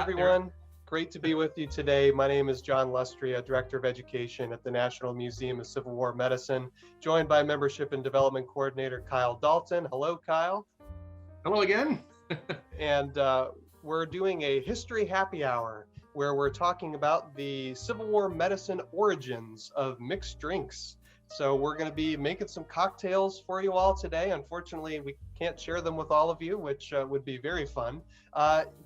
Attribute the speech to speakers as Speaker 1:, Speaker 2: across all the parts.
Speaker 1: everyone. Great to be with you today. My name is John Lustria, Director of Education at the National Museum of Civil War Medicine, joined by Membership and Development Coordinator Kyle Dalton. Hello, Kyle.
Speaker 2: Hello again.
Speaker 1: And we're doing a history happy hour where we're talking about the Civil War medicine origins of mixed drinks. So we're going to be making some cocktails for you all today. Unfortunately, we can't share them with all of you, which would be very fun.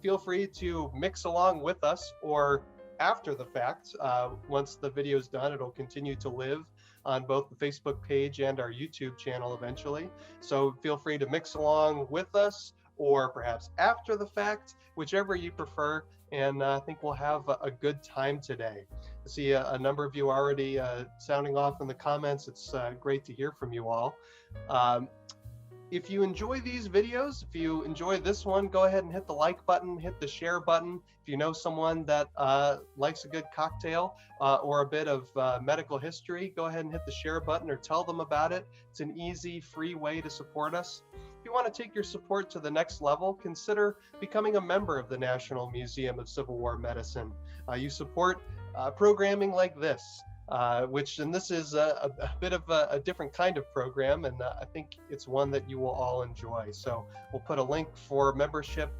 Speaker 1: Feel free to mix along with us, or after the fact, once the video is done, it'll continue to live on both the Facebook page and our YouTube channel eventually. So feel free to mix along with us, or perhaps after the fact, whichever you prefer. And I think we'll have a good time today. I see a number of you already sounding off in the comments. It's great to hear from you all. If you enjoy these videos, if you enjoy this one, go ahead and hit the like button, hit the share button. If you know someone that likes a good cocktail or a bit of medical history, go ahead and hit the share button or tell them about it. It's an easy, free way to support us. If you want to take your support to the next level, consider becoming a member of the National Museum of Civil War Medicine. You support programming like this, and this is a bit of a different kind of program, and I think it's one that you will all enjoy. So we'll put a link for membership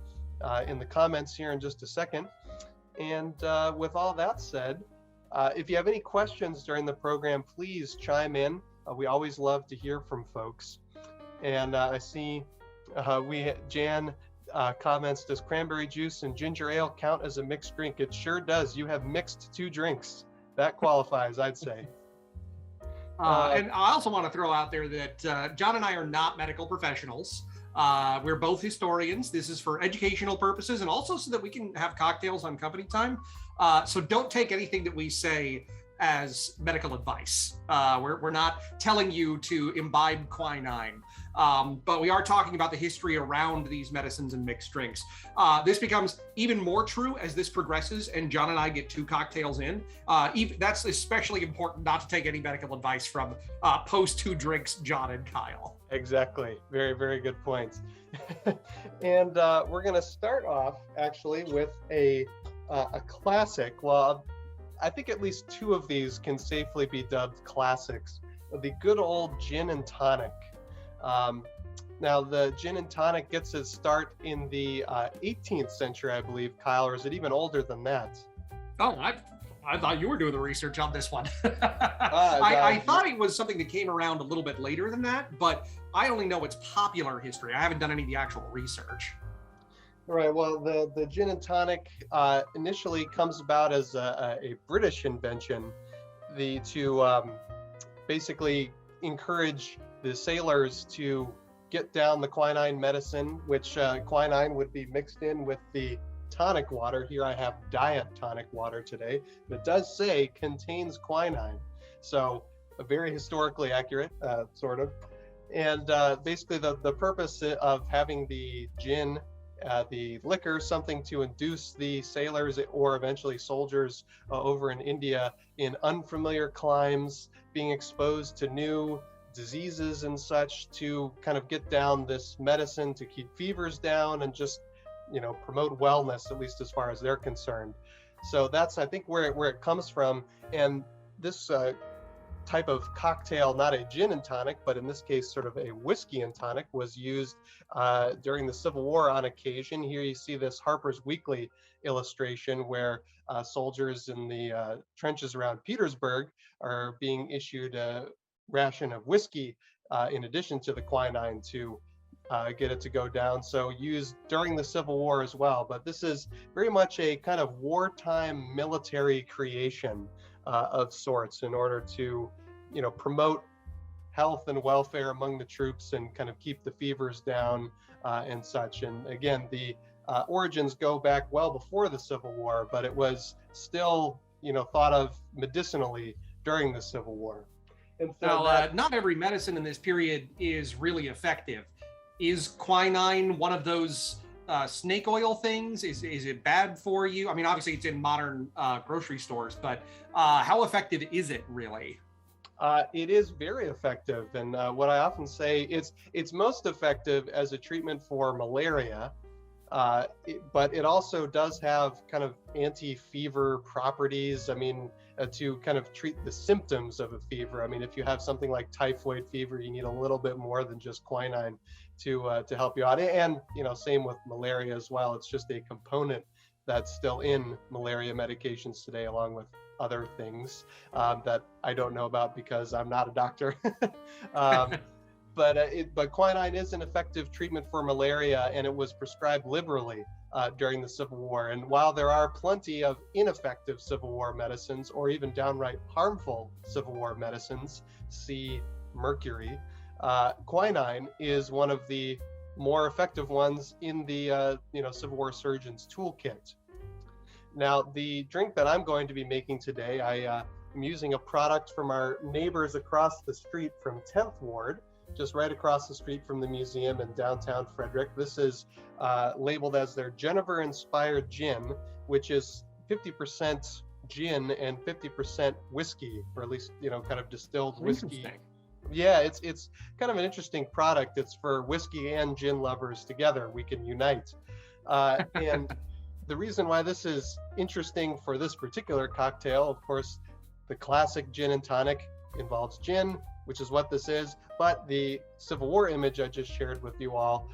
Speaker 1: in the comments here in just a second. And with all that said, if you have any questions during the program, please chime in. We always love to hear from folks. And I see Jan comments, does cranberry juice and ginger ale count as a mixed drink? It sure does. You have mixed two drinks. That qualifies, I'd say.
Speaker 2: And I also want to throw out there that John and I are not medical professionals. We're both historians. This is for educational purposes and also so that we can have cocktails on company time. So don't take anything that we say as medical advice. We're not telling you to imbibe quinine, but we are talking about the history around these medicines and mixed drinks. This becomes even more true as this progresses and John and I get two cocktails in. That's especially important not to take any medical advice from post two drinks John and Kyle.
Speaker 1: Exactly. Very, very good points. And we're going to start off actually with a classic. Well, I think at least two of these can safely be dubbed classics. The good old gin and tonic. Now, the gin and tonic gets its start in the 18th century, I believe, Kyle, or is it even older than that?
Speaker 2: Oh, I thought you were doing the research on this one. I thought it was something that came around a little bit later than that, but I only know its popular history. I haven't done any of the actual research.
Speaker 1: All right, well, the gin and tonic initially comes about as a British invention to basically encourage the sailors to get down the quinine medicine, which quinine would be mixed in with the tonic water. Here I have diet tonic water today, but it does say contains quinine. So very historically accurate, sort of. And basically the purpose of having the gin, the liquor, something to induce the sailors or eventually soldiers over in India in unfamiliar climes, being exposed to new diseases and such, to kind of get down this medicine to keep fevers down and just, promote wellness, at least as far as they're concerned. So that's, I think, where it comes from. And this type of cocktail, not a gin and tonic, but in this case, sort of a whiskey and tonic, was used during the Civil War on occasion. Here you see this Harper's Weekly illustration where soldiers in the trenches around Petersburg are being issued a ration of whiskey in addition to the quinine to get it to go down. So used during the Civil War as well. But this is very much a kind of wartime military creation of sorts in order to, promote health and welfare among the troops and kind of keep the fevers down and such. And again, the origins go back well before the Civil War, but it was still, thought of medicinally during the Civil War.
Speaker 2: And so not every medicine in this period is really effective. Is quinine one of those snake oil things? Is it bad for you? I mean, obviously it's in modern grocery stores, but how effective is it really?
Speaker 1: It is very effective. And what I often say, it's most effective as a treatment for malaria. But it also does have kind of anti-fever properties. I mean, to kind of treat the symptoms of a fever. I mean, if you have something like typhoid fever, you need a little bit more than just quinine to help you out. And same with malaria as well. It's just a component that's still in malaria medications today, along with other things that I don't know about because I'm not a doctor. But quinine is an effective treatment for malaria, and it was prescribed liberally during the Civil War. And while there are plenty of ineffective Civil War medicines, or even downright harmful Civil War medicines, see mercury, quinine is one of the more effective ones in the Civil War surgeon's toolkit. Now, the drink that I'm going to be making today, I'm using a product from our neighbors across the street from 10th Ward, just right across the street from the museum in downtown Frederick. This is labeled as their Genever-inspired gin, which is 50% gin and 50% whiskey, or at least, kind of distilled whiskey. Yeah, it's kind of an interesting product. It's for whiskey and gin lovers together. We can unite. And the reason why this is interesting for this particular cocktail, of course, the classic gin and tonic involves gin, which is what this is, but the Civil War image I just shared with you all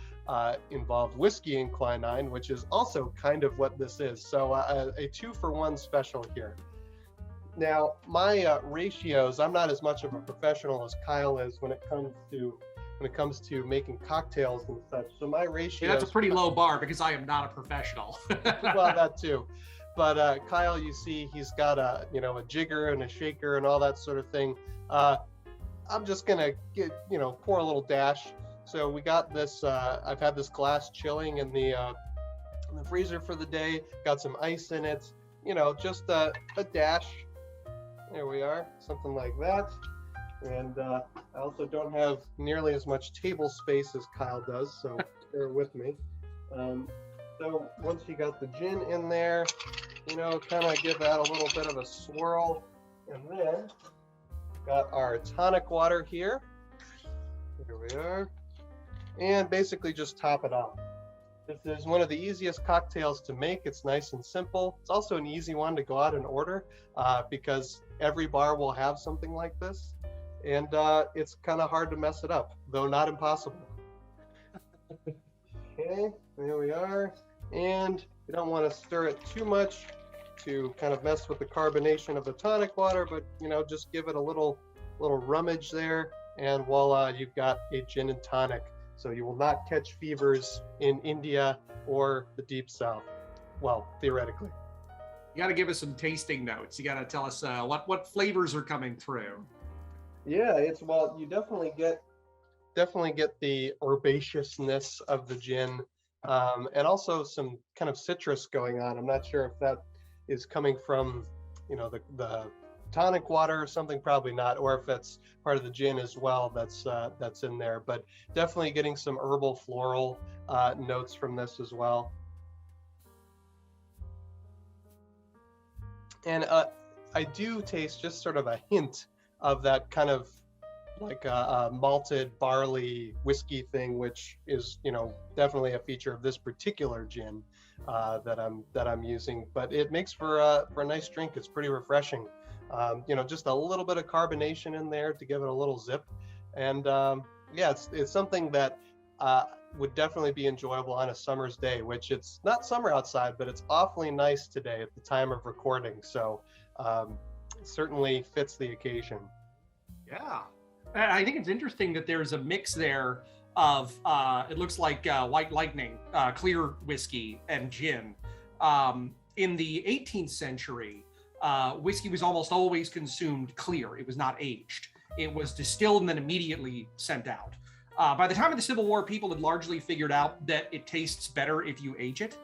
Speaker 1: involved whiskey and quinine, which is also kind of what this is. So a 2-for-1 special here. Now, my ratios, I'm not as much of a professional as Kyle is when it comes to making cocktails and such. So my ratio.
Speaker 2: That's a pretty low bar because I am not a professional.
Speaker 1: Well, that too. But Kyle, you see, he's got a jigger and a shaker and all that sort of thing. I'm just gonna pour a little dash. So we got this. I've had this glass chilling in the freezer for the day. Got some ice in it. Just a dash. There we are, something like that. And I also don't have nearly as much table space as Kyle does, so bear with me. So once you got the gin in there, kind of give that a little bit of a swirl. And then got our tonic water here. Here we are. And basically just top it off. This is one of the easiest cocktails to make. It's nice and simple. It's also an easy one to go out and order because every bar will have something like this. And it's kind of hard to mess it up, though not impossible. Okay, there we are. And you don't want to stir it too much to kind of mess with the carbonation of the tonic water, but just give it a little rummage there, and voila, you've got a gin and tonic. So you will not catch fevers in India or the Deep South. Well, theoretically.
Speaker 2: You got to give us some tasting notes. You got to tell us what flavors are coming through.
Speaker 1: Yeah, you definitely get the herbaceousness of the gin, and also some kind of citrus going on. I'm not sure if that is coming from the tonic water or something, probably not, or if that's part of the gin as well that's in there, but definitely getting some herbal floral notes from this as well. And I do taste just sort of a hint of that kind of like a malted barley whiskey thing, which is definitely a feature of this particular gin that I'm using. But it makes for a nice drink. It's pretty refreshing. Just a little bit of carbonation in there to give it a little zip, and it's something that would definitely be enjoyable on a summer's day, which it's not summer outside, but it's awfully nice today at the time of recording. So certainly fits the occasion.
Speaker 2: Yeah. I think it's interesting that there's a mix there of, it looks like White Lightning, clear whiskey and gin. In the 18th century, whiskey was almost always consumed clear. It was not aged. It was distilled and then immediately sent out. By the time of the Civil War, people had largely figured out that it tastes better if you age it.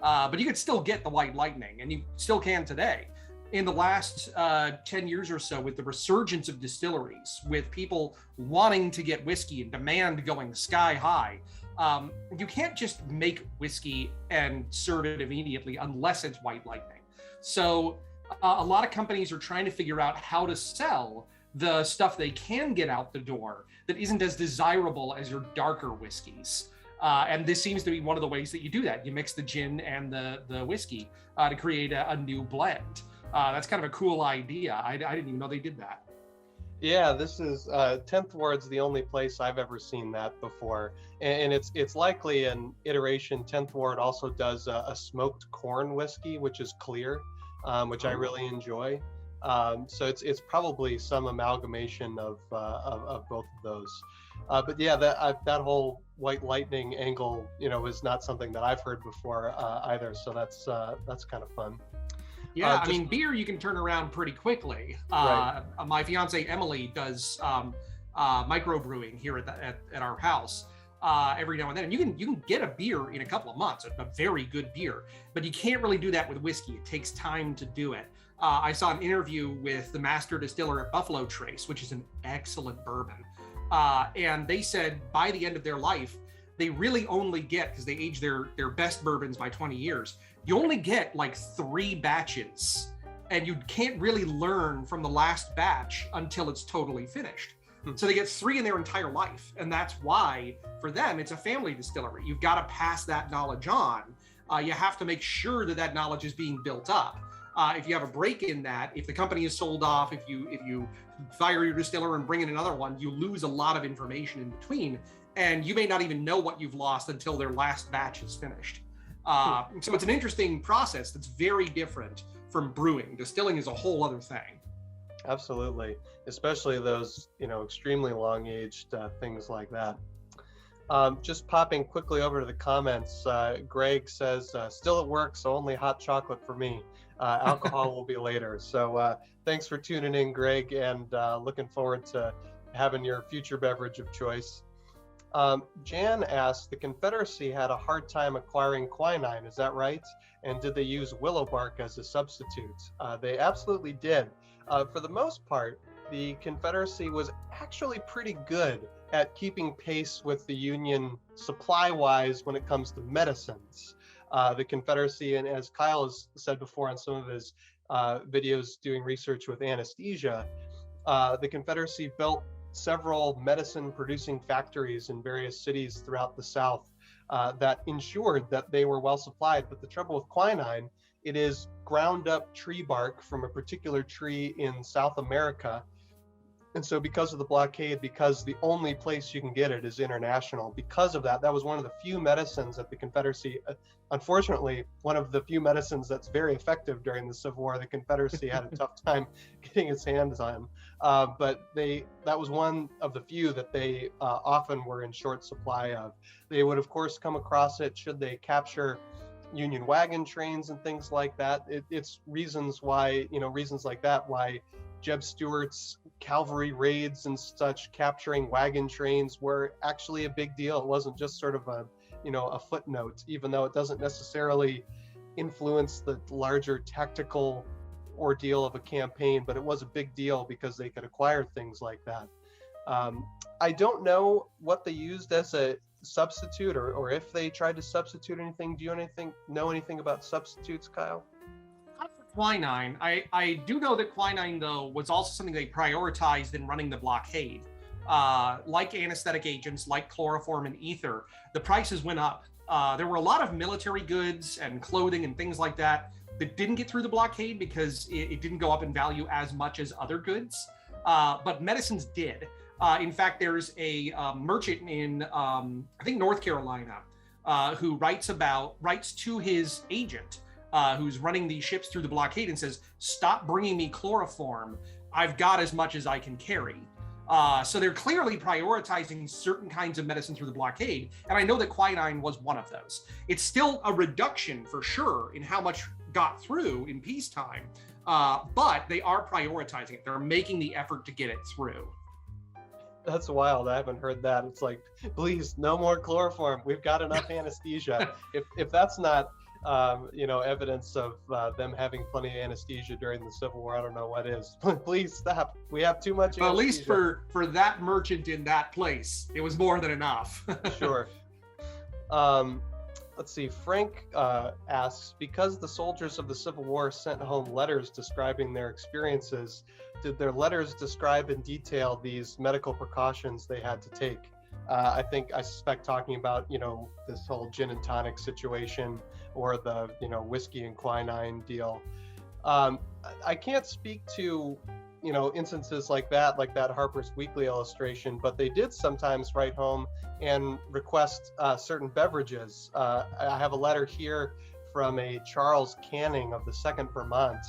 Speaker 2: But you could still get the White Lightning, and you still can today. In the last 10 years or so, with the resurgence of distilleries, with people wanting to get whiskey and demand going sky high, you can't just make whiskey and serve it immediately unless it's White Lightning. So a lot of companies are trying to figure out how to sell the stuff they can get out the door that isn't as desirable as your darker whiskeys. And this seems to be one of the ways that you do that. You mix the gin and the whiskey to create a new blend. That's kind of a cool idea. I didn't even know they did that.
Speaker 1: Yeah, this is 10th Ward's the only place I've ever seen that before, and it's likely an iteration. 10th Ward also does a smoked corn whiskey, which is clear, which I really enjoy. So it's probably some amalgamation of both of those. But yeah, that whole White Lightning angle, is not something that I've heard before either. So that's kind of fun.
Speaker 2: Yeah, I mean, beer you can turn around pretty quickly.
Speaker 1: Right.
Speaker 2: My fiance Emily does microbrewing here at our house every now and then, and you can get a beer in a couple of months, a very good beer. But you can't really do that with whiskey. It takes time to do it. I saw an interview with the master distiller at Buffalo Trace, which is an excellent bourbon, and they said by the end of their life, they really only get, because they age their best bourbons by 20 years, you only get like 3 batches, and you can't really learn from the last batch until it's totally finished. So they get 3 in their entire life. And that's why for them, it's a family distillery. You've got to pass that knowledge on. You have to make sure that knowledge is being built up. If you have a break in that, if the company is sold off, if you fire your distiller and bring in another one, you lose a lot of information in between. And you may not even know what you've lost until their last batch is finished. So it's an interesting process that's very different from brewing. Distilling is a whole other thing.
Speaker 1: Absolutely, especially those extremely long-aged things like that. Just popping quickly over to the comments, Greg says, still at work, so only hot chocolate for me. Alcohol will be later. So thanks for tuning in, Greg, and looking forward to having your future beverage of choice. Jan asked, the Confederacy had a hard time acquiring quinine, is that right? And did they use willow bark as a substitute? They absolutely did. For the most part, the Confederacy was actually pretty good at keeping pace with the Union supply-wise when it comes to medicines. The Confederacy, and as Kyle has said before on some of his videos doing research with anesthesia, the Confederacy built several medicine producing factories in various cities throughout the South that ensured that they were well supplied. But the trouble with quinine, it is ground up tree bark from a particular tree in South America. And so because of the blockade, because the only place you can get it is international, because of that, that was one of the few medicines that the Confederacy, unfortunately, one of the few medicines that's very effective during the Civil War. The Confederacy had a tough time getting its hands on. But that was one of the few that they often were in short supply of. They would, of course, come across it should they capture Union wagon trains and things like that. It's reasons like that, why Jeb Stuart's cavalry raids and such, capturing wagon trains, were actually a big deal. It wasn't just sort of a footnote, even though it doesn't necessarily influence the larger tactical ordeal of a campaign, but it was a big deal because they could acquire things like that. I don't know what they used as a substitute, or if they tried to substitute anything. Do you know anything about substitutes, Kyle?
Speaker 2: Not for quinine. I do know that quinine, though, was also something they prioritized in running the blockade. Like anesthetic agents, like chloroform and ether, the prices went up. There were a lot of military goods and clothing and things like that didn't get through the blockade because it didn't go up in value as much as other goods. But medicines did. In fact, there's a merchant in, I think, North Carolina, who writes to his agent, who's running these ships through the blockade, and says, stop bringing me chloroform. I've got as much as I can carry. So they're clearly prioritizing certain kinds of medicine through the blockade. And I know that quinine was one of those. It's still a reduction for sure in how much got through in peacetime, but they are prioritizing it. They're making the effort to get it through.
Speaker 1: That's wild. I haven't heard that. It's like, please, no more chloroform. We've got enough anesthesia. If that's not, evidence of them having plenty of anesthesia during the Civil War, I don't know what is. Please stop. We have too much anesthesia.
Speaker 2: Well, at least for that merchant in that place, it was more than enough.
Speaker 1: Sure. Let's see. Frank asks, because the soldiers of the Civil War sent home letters describing their experiences, did their letters describe in detail these medical precautions they had to take? I suspect talking about, this whole gin and tonic situation, or the, whiskey and quinine deal. I can't speak to, instances like that Harper's Weekly illustration, but they did sometimes write home and request certain beverages. I have a letter here from a Charles Canning of the 2nd Vermont,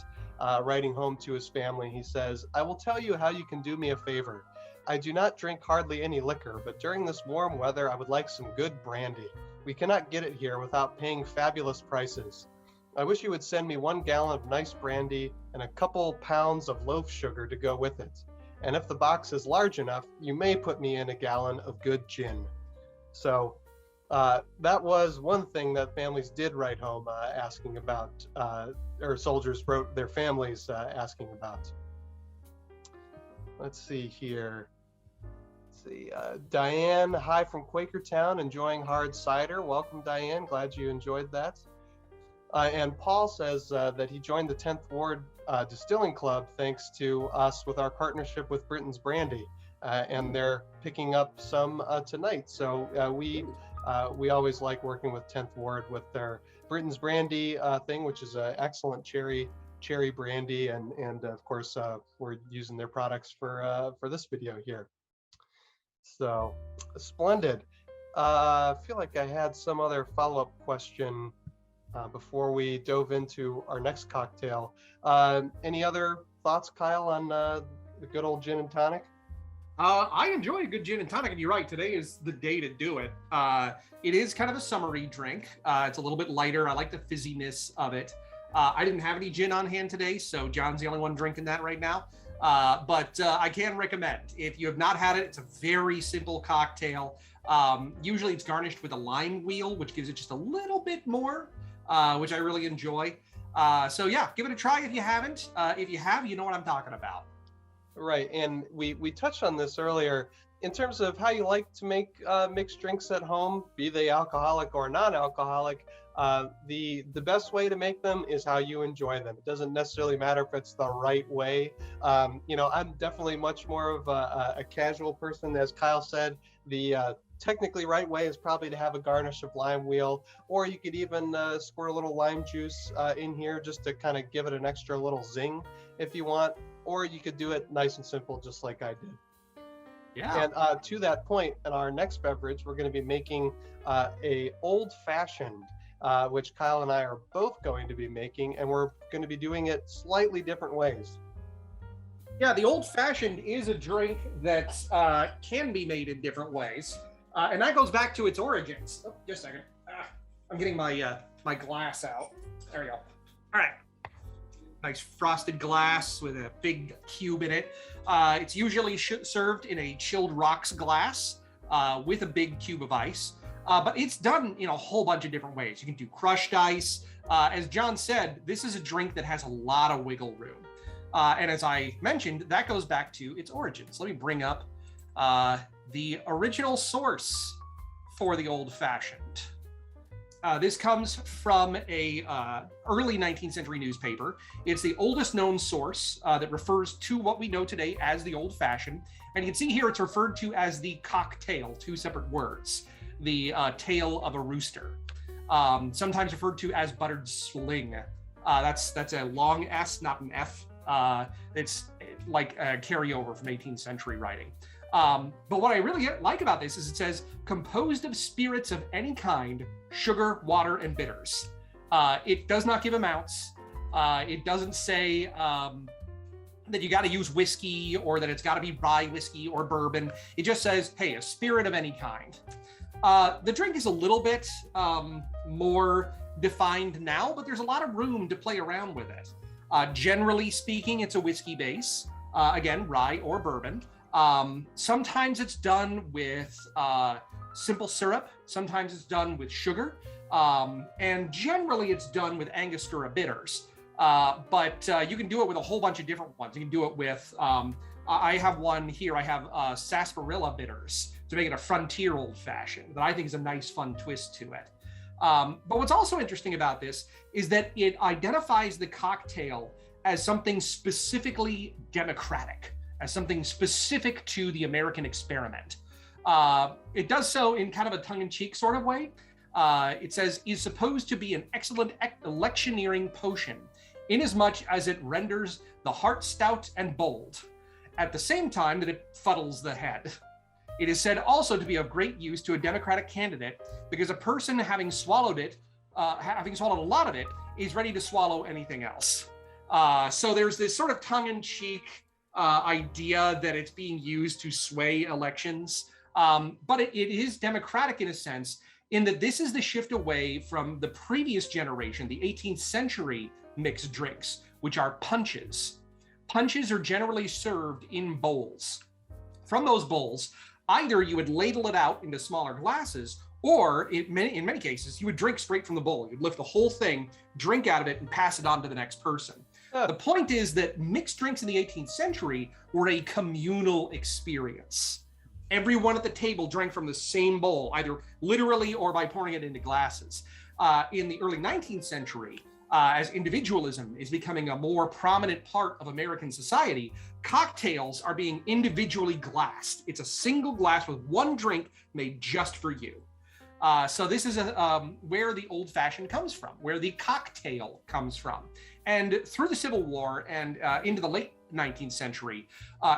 Speaker 1: writing home to his family. He says, "I will tell you how you can do me a favor. I do not drink hardly any liquor, but during this warm weather, I would like some good brandy. We cannot get it here without paying fabulous prices. I wish you would send me 1 gallon of nice brandy and a couple pounds of loaf sugar to go with it. And if the box is large enough, you may put me in a gallon of good gin." So that was one thing that families did write home asking about, or soldiers wrote their families asking about. Let's see here. Diane, hi from Quakertown, enjoying hard cider. Welcome, Diane. Glad you enjoyed that. And Paul says that he joined the 10th Ward Distilling Club thanks to us with our partnership with Britain's Brandy, and they're picking up some tonight. So we always like working with 10th Ward with their Britain's Brandy thing, which is an excellent cherry brandy, and of course we're using their products for this video here. So splendid. I feel like I had some other follow-up question before we dove into our next cocktail. Any other thoughts, Kyle, on the good old gin and tonic?
Speaker 2: I enjoy a good gin and tonic, and you're right, today is the day to do it. It is kind of a summery drink. It's a little bit lighter. I like the fizziness of it. I didn't have any gin on hand today, so John's the only one drinking that right now. But I can recommend, if you have not had it, it's a very simple cocktail. Usually it's garnished with a lime wheel, which gives it just a little bit more, which I really enjoy. So yeah, give it a try if you haven't. If you have, you know what I'm talking about.
Speaker 1: Right, and we touched on this earlier in terms of how you like to make mixed drinks at home, be they alcoholic or non-alcoholic. The best way to make them is how you enjoy them. It doesn't necessarily matter if it's the right way. I'm definitely much more of a casual person. As Kyle said, the technically right way is probably to have a garnish of lime wheel, or you could even squirt a little lime juice in here just to kind of give it an extra little zing if you want, or you could do it nice and simple just like I did.
Speaker 2: Yeah.
Speaker 1: And to that point, in our next beverage, we're going to be making a old-fashioned, which Kyle and I are both going to be making, and we're going to be doing it slightly different ways.
Speaker 2: Yeah, the old-fashioned is a drink that can be made in different ways, and that goes back to its origins. Oh, just a second. I'm getting my my glass out. There we go. All right. Nice frosted glass with a big cube in it. It's usually served in a chilled rocks glass with a big cube of ice. But it's done in a whole bunch of different ways. You can do crushed ice. As John said, this is a drink that has a lot of wiggle room. And as I mentioned, that goes back to its origins. Let me bring up the original source for the old-fashioned. This comes from a early 19th century newspaper. It's the oldest known source that refers to what we know today as the old-fashioned. And you can see here it's referred to as the cocktail, 2 separate words. The tail of a rooster, sometimes referred to as buttered sling. That's a long S, not an F. It's like a carryover from 18th century writing. But what I really like about this is it says, composed of spirits of any kind, sugar, water, and bitters. It does not give amounts. It doesn't say that you got to use whiskey or that it's got to be rye whiskey or bourbon. It just says, hey, a spirit of any kind. The drink is a little bit more defined now, but there's a lot of room to play around with it. Generally speaking, it's a whiskey base, again, rye or bourbon. Sometimes it's done with simple syrup. Sometimes it's done with sugar. And generally it's done with Angostura bitters. But you can do it with a whole bunch of different ones. You can do it with, I have one here. I have sarsaparilla bitters to make it a frontier old fashioned that I think is a nice, fun twist to it. But what's also interesting about this is that it identifies the cocktail as something specifically democratic, as something specific to the American experiment. It does so in kind of a tongue-in-cheek sort of way. It says, is supposed to be an excellent electioneering potion, inasmuch as it renders the heart stout and bold, at the same time that it fuddles the head. It is said also to be of great use to a Democratic candidate because a person having swallowed a lot of it, is ready to swallow anything else. So there's this sort of tongue-in-cheek idea that it's being used to sway elections. But it is democratic in a sense, in that this is the shift away from the previous generation, the 18th century mixed drinks, which are punches. Punches are generally served in bowls. From those bowls, either you would ladle it out into smaller glasses, or in many cases, you would drink straight from the bowl. You'd lift the whole thing, drink out of it, and pass it on to the next person. The point is that mixed drinks in the 18th century were a communal experience. Everyone at the table drank from the same bowl, either literally or by pouring it into glasses. In the early 19th century, as individualism is becoming a more prominent part of American society, cocktails are being individually glassed. It's a single glass with one drink made just for you. So this is where the old fashioned comes from, where the cocktail comes from. And through the Civil War and into the late 19th century,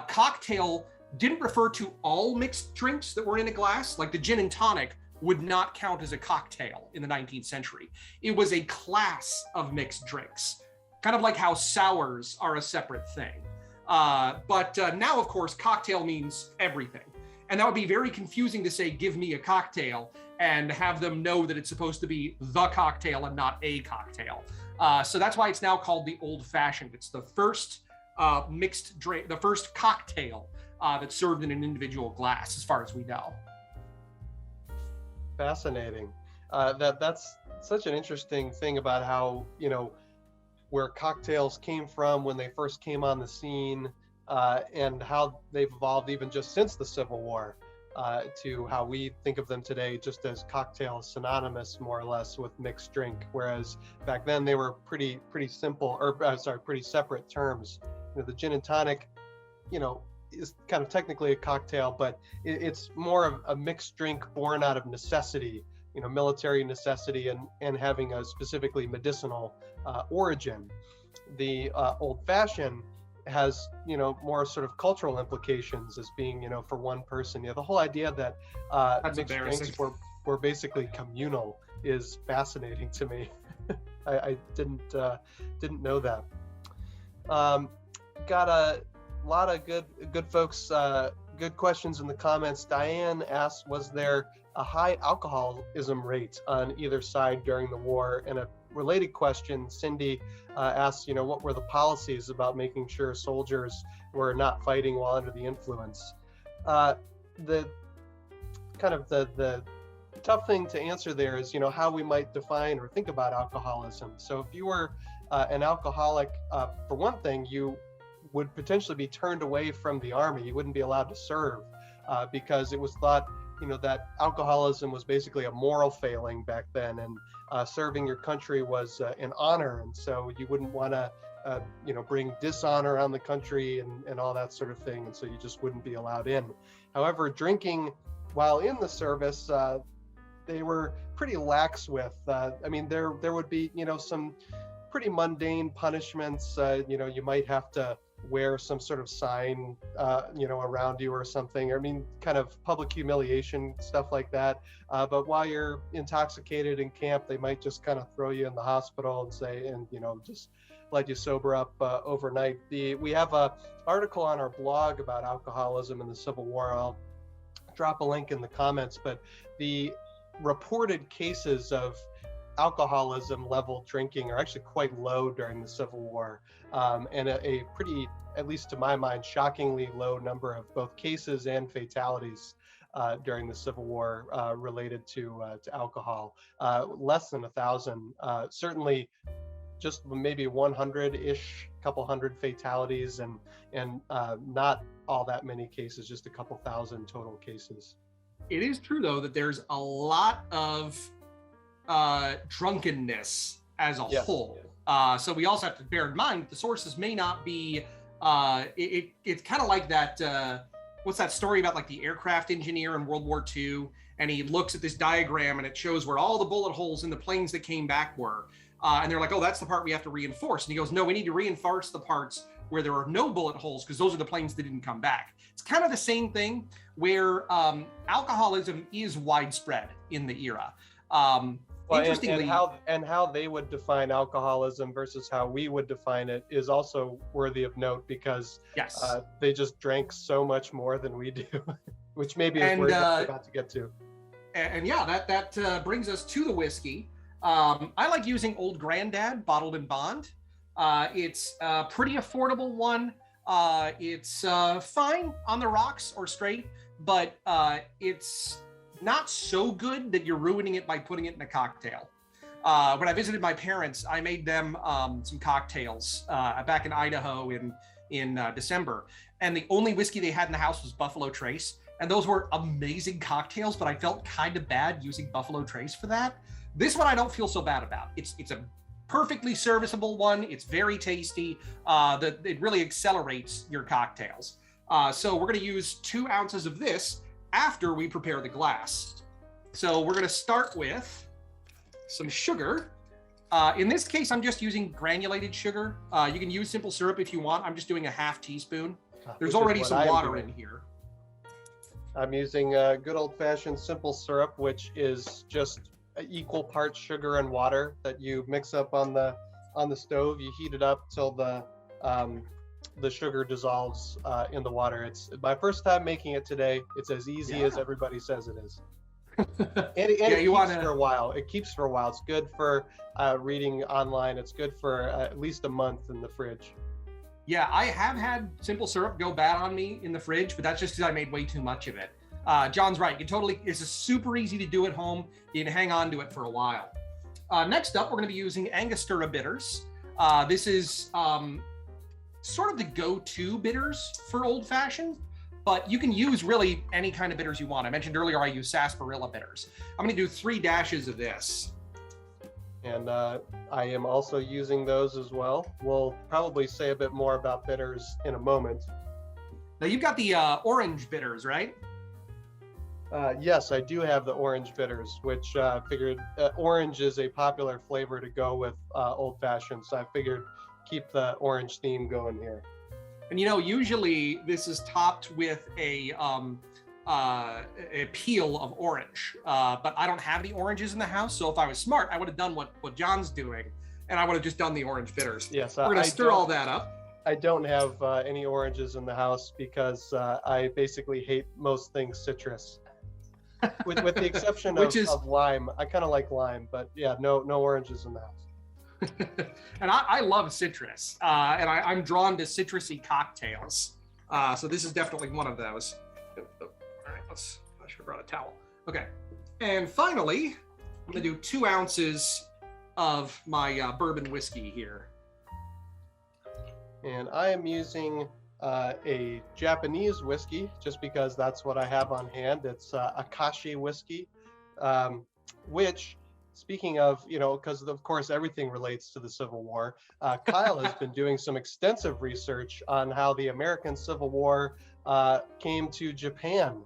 Speaker 2: cocktail didn't refer to all mixed drinks that were in a glass. Like the gin and tonic would not count as a cocktail in the 19th century. It was a class of mixed drinks, kind of like how sours are a separate thing. But now, of course, cocktail means everything. And that would be very confusing to say, give me a cocktail, and have them know that it's supposed to be the cocktail and not a cocktail. So that's why it's now called the old fashioned. It's the first mixed drink, the first cocktail that's served in an individual glass, as far as we know.
Speaker 1: Fascinating. That's such an interesting thing about how, where cocktails came from when they first came on the scene, and how they've evolved even just since the Civil War, to how we think of them today just as cocktails, synonymous more or less with mixed drink, whereas back then they were pretty simple, or pretty separate terms. The gin and tonic, is kind of technically a cocktail, but it's more of a mixed drink born out of necessity, military necessity, and having a specifically medicinal origin. The old fashioned has, more sort of cultural implications as being, for one person. The whole idea that mixed drinks were basically communal is fascinating to me. I didn't know that. Got a lot of good folks, good questions in the comments. Diane asked, was there a high alcoholism rate on either side during the war? And a related question, Cindy asked, what were the policies about making sure soldiers were not fighting while under the influence? The tough thing to answer there is, how we might define or think about alcoholism. So if you were an alcoholic, for one thing, you would potentially be turned away from the army. You wouldn't be allowed to serve because it was thought, that alcoholism was basically a moral failing back then, and serving your country was an honor. And so you wouldn't want to, bring dishonor on the country and all that sort of thing. And so you just wouldn't be allowed in. However, drinking while in the service, they were pretty lax with. There would be, some pretty mundane punishments. You might have to wear some sort of sign, around you or something. Kind of public humiliation, stuff like that. But while you're intoxicated in camp, they might just kind of throw you in the hospital and say, just let you sober up overnight. We have a article on our blog about alcoholism in the Civil War. I'll drop a link in the comments, but the reported cases of alcoholism level drinking are actually quite low during the Civil War, and a pretty, at least to my mind, shockingly low number of both cases and fatalities during the Civil War related to alcohol. Less than 1,000, certainly just maybe 100-ish, couple hundred fatalities, and not all that many cases, just a couple thousand total cases.
Speaker 2: It is true, though, that there's a lot of drunkenness as a whole. So we also have to bear in mind that the sources may not be, it's kind of like that what's that story about like the aircraft engineer in World War II, and he looks at this diagram and it shows where all the bullet holes in the planes that came back were. And they're like, oh, that's the part we have to reinforce. And he goes, no, we need to reinforce the parts where there are no bullet holes, because those are the planes that didn't come back. It's kind of the same thing where alcoholism is widespread in the era. Interestingly,
Speaker 1: and how they would define alcoholism versus how we would define it is also worthy of note, because
Speaker 2: yes,
Speaker 1: they just drank so much more than we do, which maybe is where we're about to get to.
Speaker 2: And yeah, that brings us to the whiskey. I like using Old Grandad bottled in bond. It's a pretty affordable one. It's fine on the rocks or straight, but it's not so good that you're ruining it by putting it in a cocktail. When I visited my parents, I made them some cocktails back in Idaho in December, and the only whiskey they had in the house was Buffalo Trace, and those were amazing cocktails, but I felt kind of bad using Buffalo Trace for that. This one I don't feel so bad about. It's a perfectly serviceable one. It's very tasty. It really accelerates your cocktails. So we're going to use 2 ounces of this after we prepare the glass. So we're going to start with some sugar. In this case, I'm just using granulated sugar. You can use simple syrup if you want. I'm just doing a half teaspoon. There's already some water in here.
Speaker 1: I'm using good old-fashioned simple syrup, which is just equal parts sugar and water that you mix up on the stove. You heat it up till the sugar dissolves in the water. It's my first time making it today. It's as easy as everybody says it is. And it keeps for a while. It keeps for a while. It's good for reading online. It's good for at least a month in the fridge.
Speaker 2: Yeah, I have had simple syrup go bad on me in the fridge, but that's just because I made way too much of it. John's right. It's super easy to do at home. You can hang on to it for a while. Next up, we're going to be using Angostura bitters. This is sort of the go-to bitters for old fashioned, but you can use really any kind of bitters you want. I mentioned earlier I use sarsaparilla bitters. I'm going to do 3 dashes of this.
Speaker 1: And I am also using those as well. We'll probably say a bit more about bitters in a moment.
Speaker 2: Now you've got the orange bitters, right?
Speaker 1: Yes, I do have the orange bitters, which figured orange is a popular flavor to go with old fashioned. So I figured keep the orange theme going here.
Speaker 2: And usually this is topped with a peel of orange, but I don't have any oranges in the house. So if I was smart, I would have done what John's doing, and I would have just done the orange bitters.
Speaker 1: Yes,
Speaker 2: we're gonna stir all that up.
Speaker 1: I don't have any oranges in the house because I basically hate most things citrus. with the exception of lime. I kind of like lime, but yeah, no oranges in the house.
Speaker 2: And I love citrus, and I'm drawn to citrusy cocktails. So this is definitely one of those. All right, I should have brought a towel. Okay, and finally, I'm gonna do 2 ounces of my bourbon whiskey here.
Speaker 1: And I am using a Japanese whiskey, just because that's what I have on hand. It's Akashi whiskey, which, speaking of, because of course everything relates to the Civil War, Kyle has been doing some extensive research on how the American Civil War came to Japan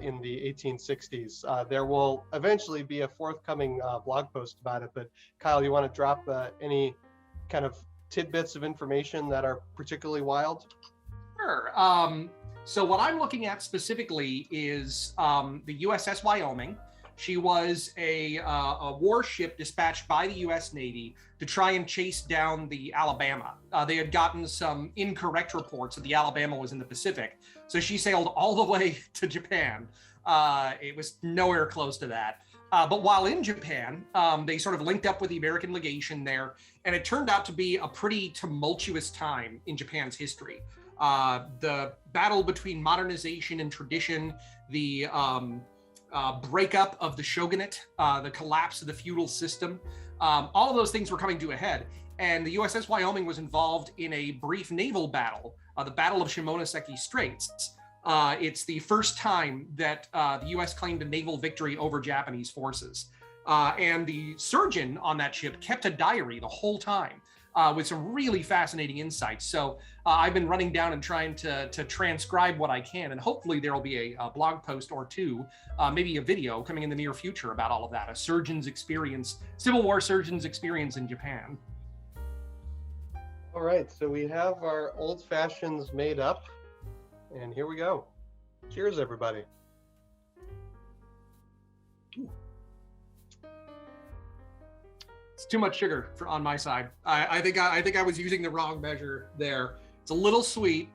Speaker 1: in the 1860s. There will eventually be a forthcoming blog post about it, but Kyle, you want to drop any kind of tidbits of information that are particularly wild?
Speaker 2: Sure. So what I'm looking at specifically is the USS Wyoming. She was a warship dispatched by the U.S. Navy to try and chase down the Alabama. They had gotten some incorrect reports that the Alabama was in the Pacific, so she sailed all the way to Japan. It was nowhere close to that. But while in Japan, they sort of linked up with the American legation there, and it turned out to be a pretty tumultuous time in Japan's history. The battle between modernization and tradition, the breakup of the shogunate, the collapse of the feudal system, all of those things were coming to a head. And the USS Wyoming was involved in a brief naval battle, the Battle of Shimonoseki Straits. It's the first time that the US claimed a naval victory over Japanese forces. And the surgeon on that ship kept a diary the whole time. with some really fascinating insights. So I've been running down and trying to transcribe what I can, and hopefully there will be a blog post or two, maybe a video coming in the near future about all of that, a surgeon's experience, Civil War surgeon's experience in Japan.
Speaker 1: All right, so we have our old fashions made up, and here we go. Cheers, everybody.
Speaker 2: It's too much sugar on my side. I think I was using the wrong measure there. It's a little sweet,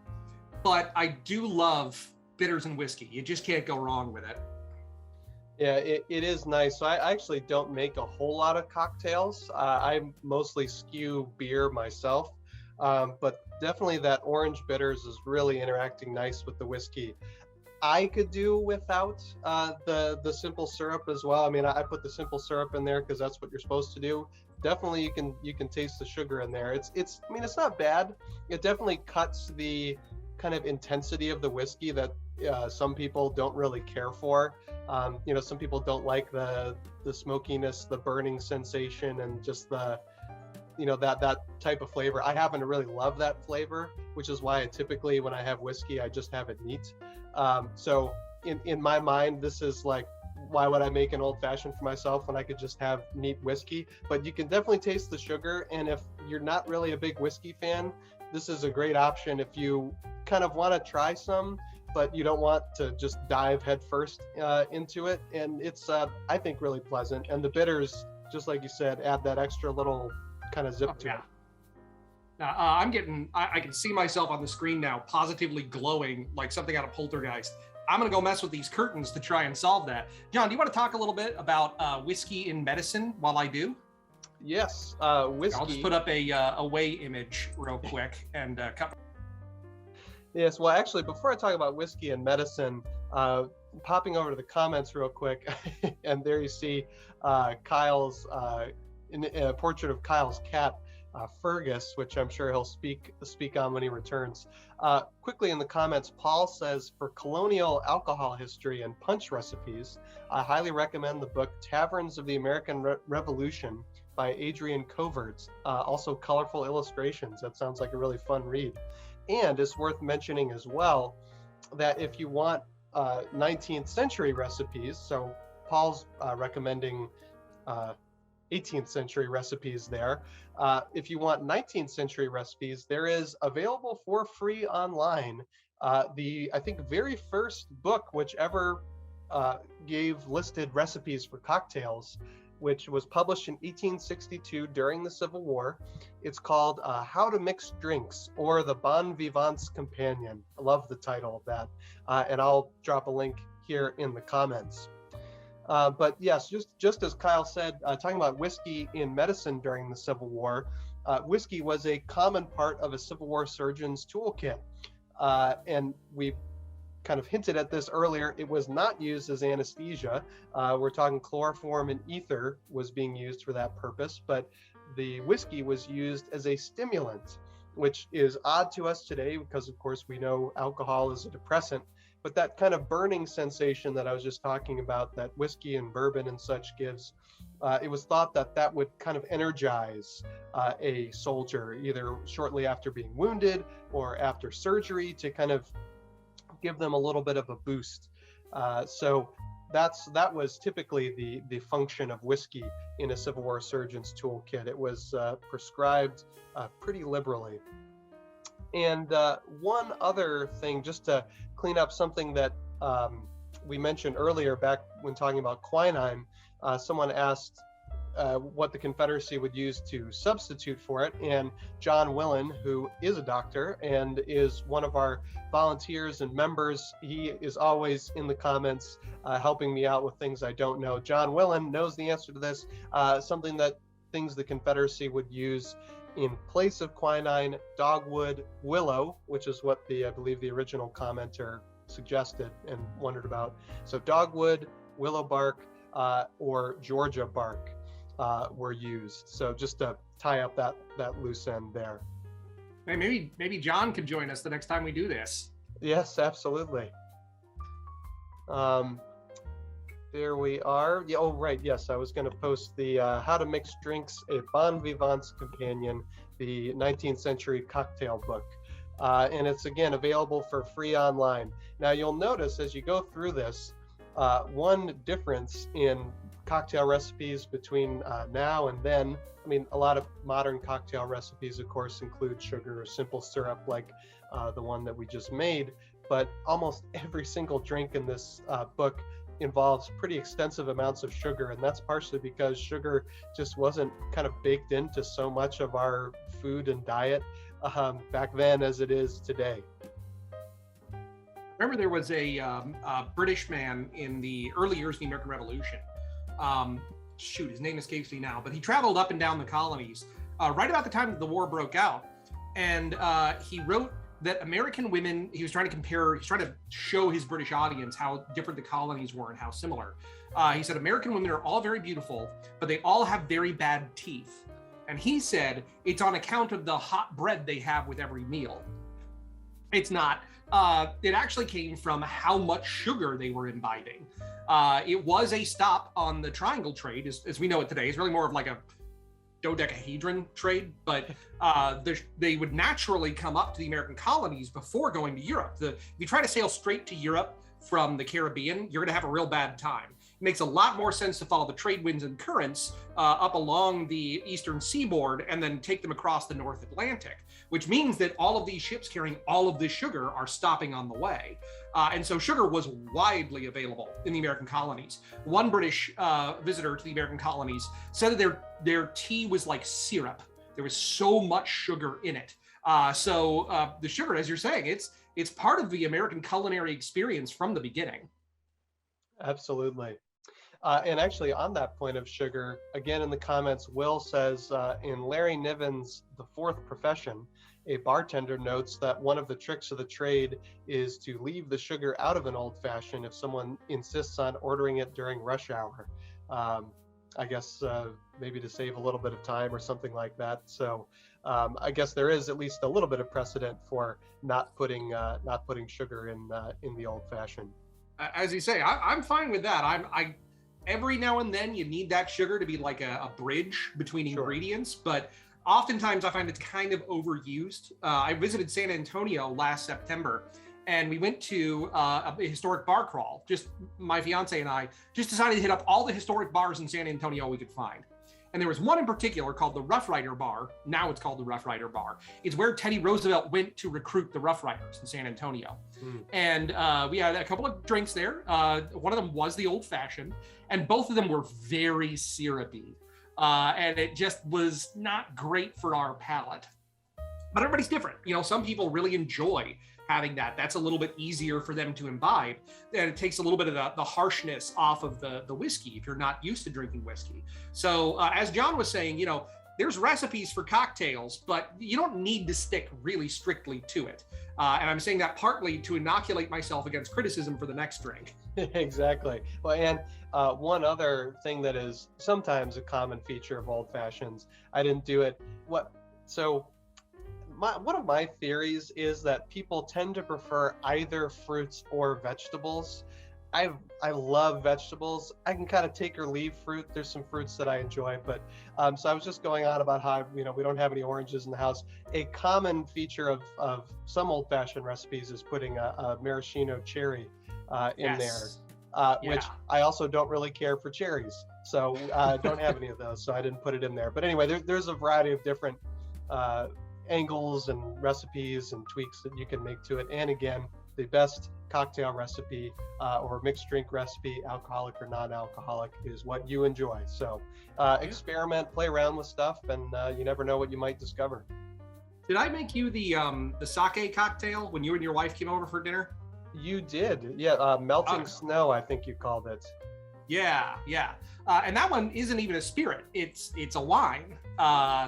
Speaker 2: but I do love bitters and whiskey. You just can't go wrong with it.
Speaker 1: Yeah, it is nice. So I actually don't make a whole lot of cocktails. I mostly skew beer myself, but definitely that orange bitters is really interacting nice with the whiskey. I could do without the simple syrup as well. I mean, I put the simple syrup in there because that's what you're supposed to do. Definitely, you can taste the sugar in there. It's I mean, it's not bad. It definitely cuts the kind of intensity of the whiskey that some people don't really care for. You know, some people don't like the smokiness, the burning sensation, and just the, you know, that type of flavor. I happen to really love that flavor, which is why I typically, when I have whiskey, I just have it neat. So in my mind, this is like, why would I make an old fashioned for myself when I could just have neat whiskey? But you can definitely taste the sugar. And if you're not really a big whiskey fan, this is a great option if you kind of want to try some, but you don't want to just dive headfirst into it. And it's, I think, really pleasant. And the bitters, just like you said, add that extra little kind of zip to it.
Speaker 2: Now, I can see myself on the screen now, positively glowing like something out of Poltergeist. I'm going to go mess with these curtains to try and solve that. John, do you want to talk a little bit about whiskey in medicine while I do?
Speaker 1: Yes, whiskey.
Speaker 2: I'll just put up a way image real quick and cut.
Speaker 1: Yes, well, actually, before I talk about whiskey and medicine, popping over to the comments real quick, and there you see Kyle's, in a portrait of Kyle's cat, Fergus, which I'm sure he'll speak on when he returns. Quickly in the comments, Paul says, for colonial alcohol history and punch recipes, I highly recommend the book Taverns of the American Revolution by Adrian Coverts. Also colorful illustrations. That sounds like a really fun read. And it's worth mentioning as well that if you want 19th century recipes, so Paul's recommending 18th century recipes there. If you want 19th century recipes, there is available for free online the, I think, very first book which ever gave listed recipes for cocktails, which was published in 1862 during the Civil War. It's called How to Mix Drinks, or The Bon Vivant's Companion. I love the title of that. And I'll drop a link here in the comments. But yes, just as Kyle said, talking about whiskey in medicine during the Civil War, whiskey was a common part of a Civil War surgeon's toolkit. And we kind of hinted at this earlier. It was not used as anesthesia. We're talking chloroform and ether was being used for that purpose, but the whiskey was used as a stimulant, which is odd to us today because, of course, we know alcohol is a depressant. But that kind of burning sensation that I was just talking about, that whiskey and bourbon and such gives, it was thought that that would kind of energize a soldier, either shortly after being wounded or after surgery, to kind of give them a little bit of a boost. So that was typically the function of whiskey in a Civil War surgeon's toolkit. It was prescribed pretty liberally. And one other thing, just to clean up something that we mentioned earlier back when talking about quinine, someone asked what the Confederacy would use to substitute for it. And John Willen, who is a doctor and is one of our volunteers and members, he is always in the comments helping me out with things I don't know. John Willen knows the answer to this, things the Confederacy would use in place of quinine: dogwood, willow, which is what I believe the original commenter suggested and wondered about. So dogwood, willow bark, or Georgia bark were used. So just to tie up that loose end there.
Speaker 2: Hey, maybe John could join us the next time we do this.
Speaker 1: Yes, absolutely. There we are. Yeah, oh, right. Yes, I was going to post the How to Mix Drinks, a Bon Vivant's Companion, the 19th century cocktail book. And it's, again, available for free online. Now, you'll notice as you go through this, one difference in cocktail recipes between now and then. I mean, a lot of modern cocktail recipes, of course, include sugar or simple syrup like the one that we just made. But almost every single drink in this book involves pretty extensive amounts of sugar, and that's partially because sugar just wasn't kind of baked into so much of our food and diet back then as it is today.
Speaker 2: Remember, there was a British man in the early years of the American Revolution. His name escapes me now, but he traveled up and down the colonies right about the time that the war broke out, and he wrote that American women, he was trying to show his British audience how different the colonies were and how similar. He said, American women are all very beautiful, but they all have very bad teeth. And he said, it's on account of the hot bread they have with every meal. It's not. It actually came from how much sugar they were imbibing. It was a stop on the triangle trade, as we know it today. It's really more of like a dodecahedron trade, but they would naturally come up to the American colonies before going to Europe. If you try to sail straight to Europe from the Caribbean, you're going to have a real bad time. It makes a lot more sense to follow the trade winds and currents up along the eastern seaboard and then take them across the North Atlantic, which means that all of these ships carrying all of this sugar are stopping on the way. And so sugar was widely available in the American colonies. One British visitor to the American colonies said that their tea was like syrup. There was so much sugar in it. So the sugar, as you're saying, it's part of the American culinary experience from the beginning.
Speaker 1: Absolutely. And actually, on that point of sugar, again in the comments, Will says, in Larry Niven's The Fourth Profession, a bartender notes that one of the tricks of the trade is to leave the sugar out of an old-fashioned if someone insists on ordering it during rush hour. I guess maybe to save a little bit of time or something like that. So I guess there is at least a little bit of precedent for not putting sugar in the old-fashioned.
Speaker 2: As you say, I'm fine with that. I every now and then you need that sugar to be like a bridge between ingredients, but oftentimes I find it's kind of overused. I visited San Antonio last September, and we went to a historic bar crawl. Just my fiance and I just decided to hit up all the historic bars in San Antonio we could find. And there was one in particular called the Rough Rider Bar. Now it's called the Rough Rider Bar. It's where Teddy Roosevelt went to recruit the Rough Riders in San Antonio. And we had a couple of drinks there. One of them was the old fashioned, and both of them were very syrupy. And it just was not great for our palate. But everybody's different. You know, some people really enjoy having that. That's a little bit easier for them to imbibe, and it takes a little bit of the harshness off of the whiskey if you're not used to drinking whiskey. So as John was saying, you know, there's recipes for cocktails, but you don't need to stick really strictly to it. And I'm saying that partly to inoculate myself against criticism for the next drink.
Speaker 1: Exactly. Well, and one other thing that is sometimes a common feature of old fashions, I didn't do it. One of my theories is that people tend to prefer either fruits or vegetables. I love vegetables. I can kind of take or leave fruit. There's some fruits that I enjoy, but so I was just going on about how, you know, we don't have any oranges in the house. A common feature of some old-fashioned recipes is putting a maraschino cherry in there, which I also don't really care for cherries, so I don't have any of those, so I didn't put it in there. But anyway, there's a variety of different angles and recipes and tweaks that you can make to it. And again, the best cocktail recipe or mixed drink recipe, alcoholic or non-alcoholic, is what you enjoy. So experiment, play around with stuff, and you never know what you might discover.
Speaker 2: Did I make you the sake cocktail when you and your wife came over for dinner?
Speaker 1: You did, yeah. Melting snow, I think you called it.
Speaker 2: Yeah. And that one isn't even a spirit; it's a wine.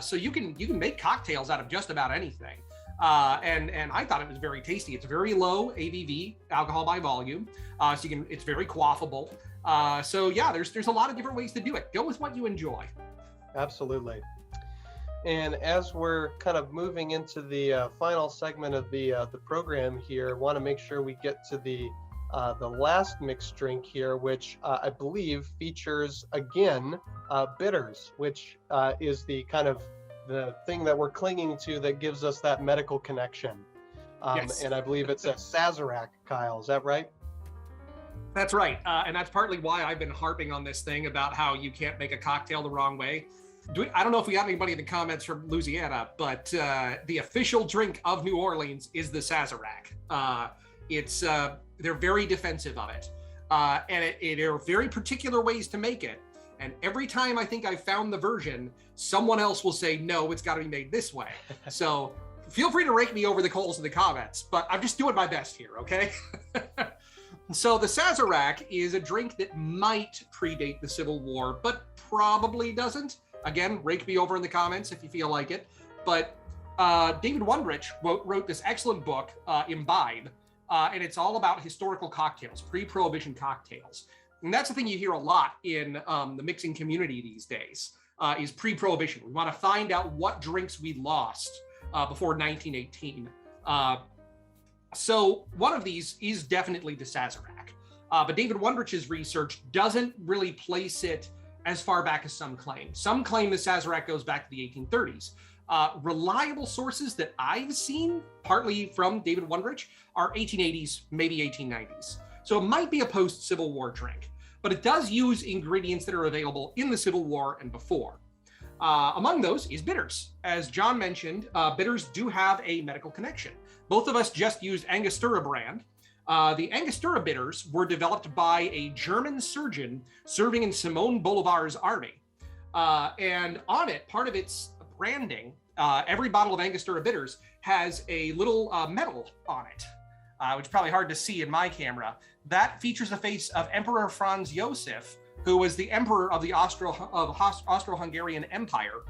Speaker 2: So you can make cocktails out of just about anything. And I thought it was very tasty. It's very low ABV, alcohol by volume. So it's very quaffable. So yeah, there's a lot of different ways to do it. Go with what you enjoy.
Speaker 1: Absolutely. And as we're kind of moving into the final segment of the program here, I want to make sure we get to the the last mixed drink here, which I believe features again bitters, which is the kind of the thing that we're clinging to that gives us that medical connection.
Speaker 2: Yes.
Speaker 1: And I believe it's a Sazerac, Kyle. Is that right?
Speaker 2: That's right. And that's partly why I've been harping on this thing about how you can't make a cocktail the wrong way. I don't know if we have anybody in the comments from Louisiana, but the official drink of New Orleans is the Sazerac. They're very defensive of it. And there are very particular ways to make it. And every time I think I've found the version, someone else will say, no, it's got to be made this way. So feel free to rake me over the coals in the comments, but I'm just doing my best here, okay? So the Sazerac is a drink that might predate the Civil War, but probably doesn't. Again, rake me over in the comments if you feel like it. But David Wondrich wrote this excellent book, Imbibe, and it's all about historical cocktails, pre-Prohibition cocktails. And that's the thing you hear a lot in the mixing community these days, is pre-Prohibition. We want to find out what drinks we lost before 1918. So one of these is definitely the Sazerac. But David Wondrich's research doesn't really place it as far back as some claim. Some claim the Sazerac goes back to the 1830s. Reliable sources that I've seen, partly from David Wondrich, are 1880s, maybe 1890s. So it might be a post-Civil War drink, but it does use ingredients that are available in the Civil War and before. Among those is bitters. As John mentioned, bitters do have a medical connection. Both of us just used Angostura brand. The Angostura bitters were developed by a German surgeon serving in Simon Bolivar's army. And on it, part of its branding, every bottle of Angostura bitters has a little medal on it, which is probably hard to see in my camera. That features the face of Emperor Franz Josef, who was the emperor of the Austro-Hungarian Empire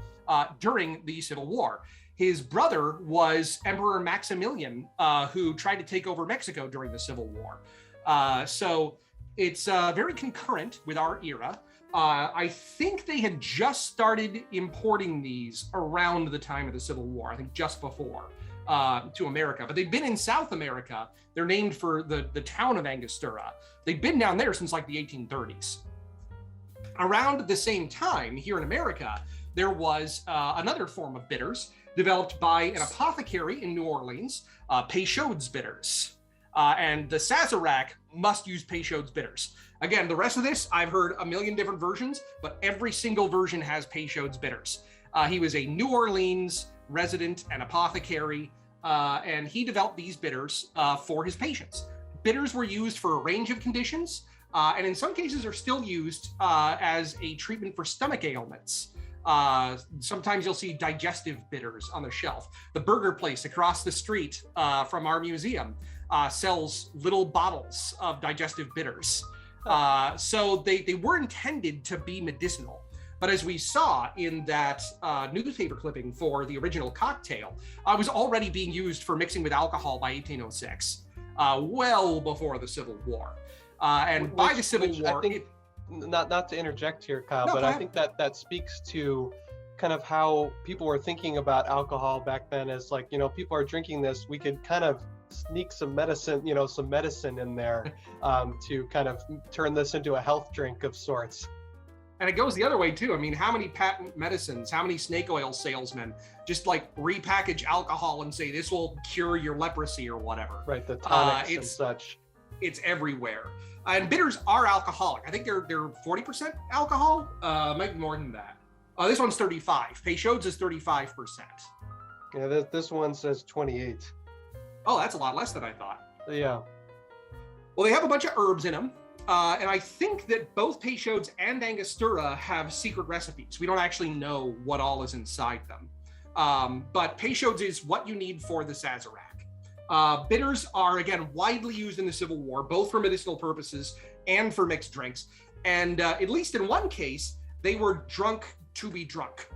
Speaker 2: during the Civil War. His brother was Emperor Maximilian, who tried to take over Mexico during the Civil War. So it's very concurrent with our era. I think they had just started importing these around the time of the Civil War, I think just before, to America. But they've been in South America. They're named for the town of Angostura. They've been down there since like the 1830s. Around the same time, here in America, there was another form of bitters developed by an apothecary in New Orleans, Peychaud's bitters. And the Sazerac must use Peychaud's bitters. Again, the rest of this, I've heard a million different versions, but every single version has Peychaud's bitters. He was a New Orleans resident and apothecary, and he developed these bitters for his patients. Bitters were used for a range of conditions, and in some cases are still used as a treatment for stomach ailments. Sometimes you'll see digestive bitters on the shelf. The burger place across the street from our museum sells little bottles of digestive bitters. So they were intended to be medicinal. But as we saw in that newspaper clipping for the original cocktail, it was already being used for mixing with alcohol by 1806, well before the Civil War. And by the Civil War,
Speaker 1: not to interject here, Kyle,
Speaker 2: No,
Speaker 1: but
Speaker 2: go
Speaker 1: I
Speaker 2: ahead.
Speaker 1: think that speaks to kind of how people were thinking about alcohol back then, as like, people are drinking this, we could kind of sneak some medicine in there to kind of turn this into a health drink of sorts.
Speaker 2: And it goes the other way too. I mean, how many patent medicines, how many snake oil salesmen just like repackage alcohol and say this will cure your leprosy or whatever?
Speaker 1: Right, the tonics and such.
Speaker 2: It's everywhere. And bitters are alcoholic. I think they're 40% alcohol, maybe more than that. This one's 35. Peychaud's is 35%.
Speaker 1: Yeah, this one says 28.
Speaker 2: Oh, that's a lot less than I thought.
Speaker 1: Yeah.
Speaker 2: Well, they have a bunch of herbs in them. And I think that both Peychaud's and Angostura have secret recipes. We don't actually know what all is inside them. But Peychaud's is what you need for the Sazerac. Bitters are, again, widely used in the Civil War, both for medicinal purposes and for mixed drinks. And at least in one case, they were drunk to be drunk.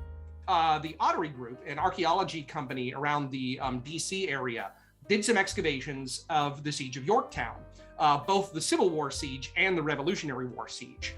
Speaker 2: The Ottery Group, an archaeology company around the DC area, did some excavations of the siege of Yorktown, both the Civil War siege and the Revolutionary War siege.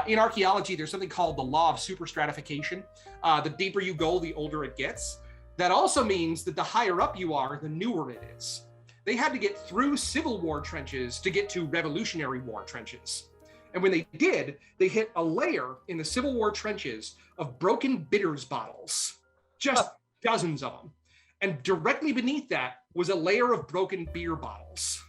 Speaker 2: In archaeology, there's something called the law of superstratification. The deeper you go, the older it gets. That also means that the higher up you are, the newer it is. they had to get through Civil War trenches to get to Revolutionary War trenches. And when they did, they hit a layer in the Civil War trenches of broken bitters bottles, just dozens of them. And directly beneath that was a layer of broken beer bottles.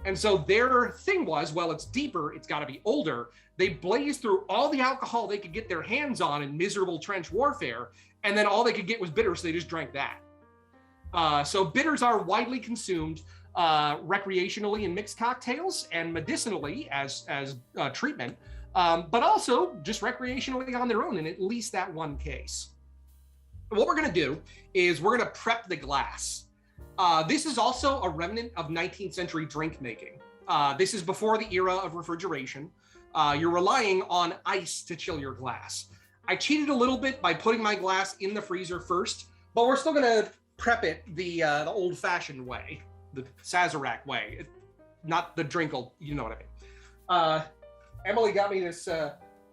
Speaker 2: And so their thing was, well, it's deeper, it's got to be older. They blazed through all the alcohol they could get their hands on in miserable trench warfare, and then all they could get was bitter, so they just drank that. So bitters are widely consumed recreationally in mixed cocktails and medicinally as treatment, but also just recreationally on their own in at least that one case. What we're going to do is we're going to prep the glass. This is also a remnant of 19th century drink making. This is before the era of refrigeration. You're relying on ice to chill your glass. I cheated a little bit by putting my glass in the freezer first, but we're still going to prep it the old-fashioned way, the Sazerac way, not the drinkle, you know what I mean. Emily got me this,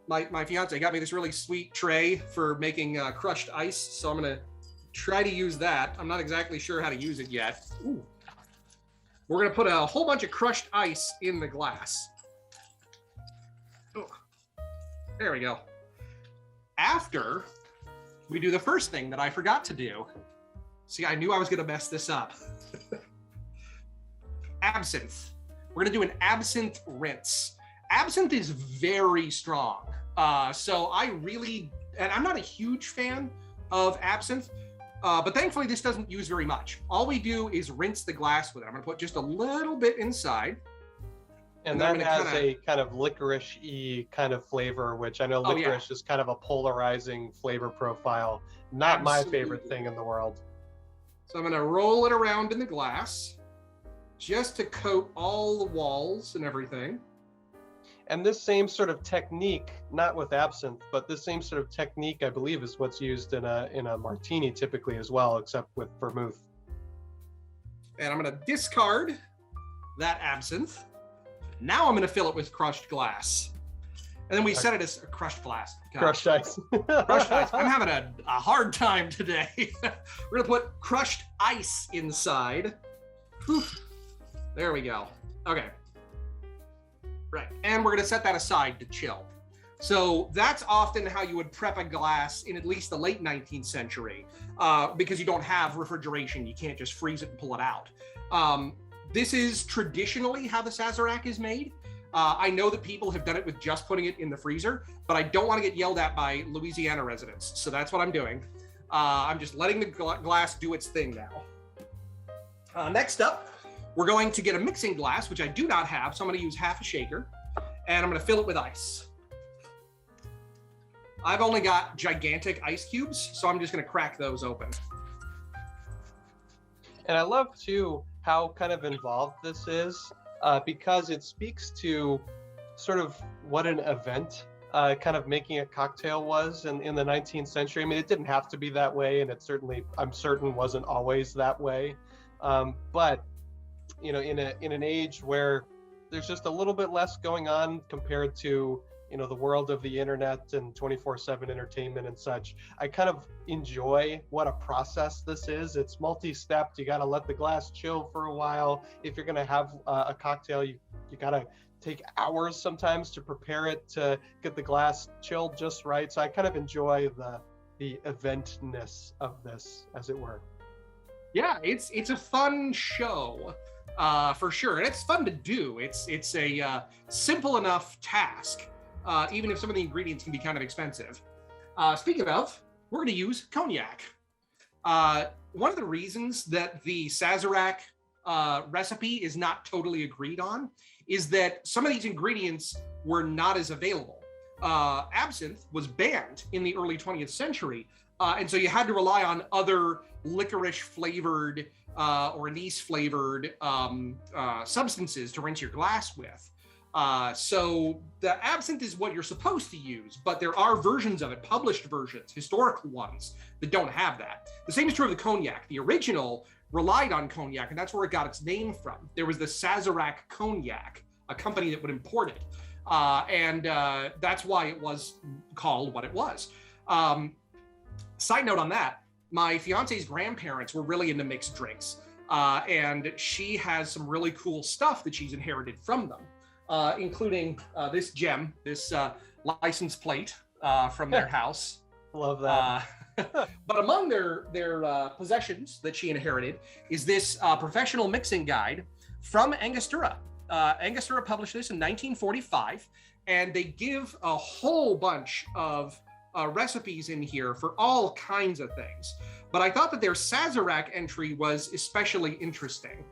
Speaker 2: my fiance got me this really sweet tray for making crushed ice, so I'm going to try to use that. I'm not exactly sure how to use it yet. Ooh. We're going to put a whole bunch of crushed ice in the glass. Oh, there we go. After we do the first thing that I forgot to do. See, I knew I was going to mess this up. Absinthe. We're going to do an absinthe rinse. Absinthe is very strong. So I really, and I'm not a huge fan of absinthe, but thankfully this doesn't use very much. All we do is rinse the glass with it. I'm going to put just a little bit inside.
Speaker 1: And that has a kind of licorice-y kind of flavor, which I know licorice is kind of a polarizing flavor profile. Not my favorite thing in the world.
Speaker 2: So I'm going to roll it around in the glass just to coat all the walls and everything.
Speaker 1: And this same sort of technique, not with absinthe, but this same sort of technique, I believe, is what's used in a martini typically as well, except with vermouth.
Speaker 2: And I'm going to discard that absinthe. Now I'm going to fill it with crushed glass. And then we set it as a crushed glass. God.
Speaker 1: Crushed ice.
Speaker 2: Crushed ice. I'm having a hard time today. We're going to put crushed ice inside. Whew. There we go. Okay. Right. And we're going to set that aside to chill. So that's often how you would prep a glass in at least the late 19th century, because you don't have refrigeration. You can't just freeze it and pull it out. This is traditionally how the Sazerac is made. I know that people have done it with just putting it in the freezer, but I don't want to get yelled at by Louisiana residents. So that's what I'm doing. I'm just letting the glass do its thing now. Next up, we're going to get a mixing glass, which I do not have. So I'm going to use half a shaker and I'm going to fill it with ice. I've only got gigantic ice cubes, so I'm just going to crack those open.
Speaker 1: And I love too how kind of involved this is, because it speaks to sort of what an event kind of making a cocktail was in the 19th century. I mean, it didn't have to be that way, and it certainly, I'm certain, wasn't always that way. But you know, in an age where there's just a little bit less going on compared to, you know, the world of the internet and 24/7 entertainment and such, I kind of enjoy what a process this is. It's multi-stepped. You got to let the glass chill for a while. If you're going to have a cocktail, you got to take hours sometimes to prepare it, to get the glass chilled just right. So I kind of enjoy the eventness of this, as it were.
Speaker 2: Yeah, it's a fun show. For sure, and it's fun to do. It's a simple enough task, even if some of the ingredients can be kind of expensive. Speaking of, we're going to use cognac. One of the reasons that the Sazerac recipe is not totally agreed on is that some of these ingredients were not as available. Absinthe was banned in the early 20th century, and so you had to rely on other licorice flavored or anise flavored substances to rinse your glass with. So the absinthe is what you're supposed to use, but there are versions of it, published versions, historical ones, that don't have that. The same is true of the cognac. The original relied on cognac, and that's where it got its name from. There was the Sazerac Cognac, a company that would import it. And that's why it was called what it was. Side note on that, my fiance's grandparents were really into mixed drinks. And she has some really cool stuff that she's inherited from them, including this gem, this license plate from their house.
Speaker 1: Love that.
Speaker 2: But among their possessions that she inherited is this professional mixing guide from Angostura. Angostura published this in 1945, and they give a whole bunch of recipes in here for all kinds of things. But I thought that their Sazerac entry was especially interesting.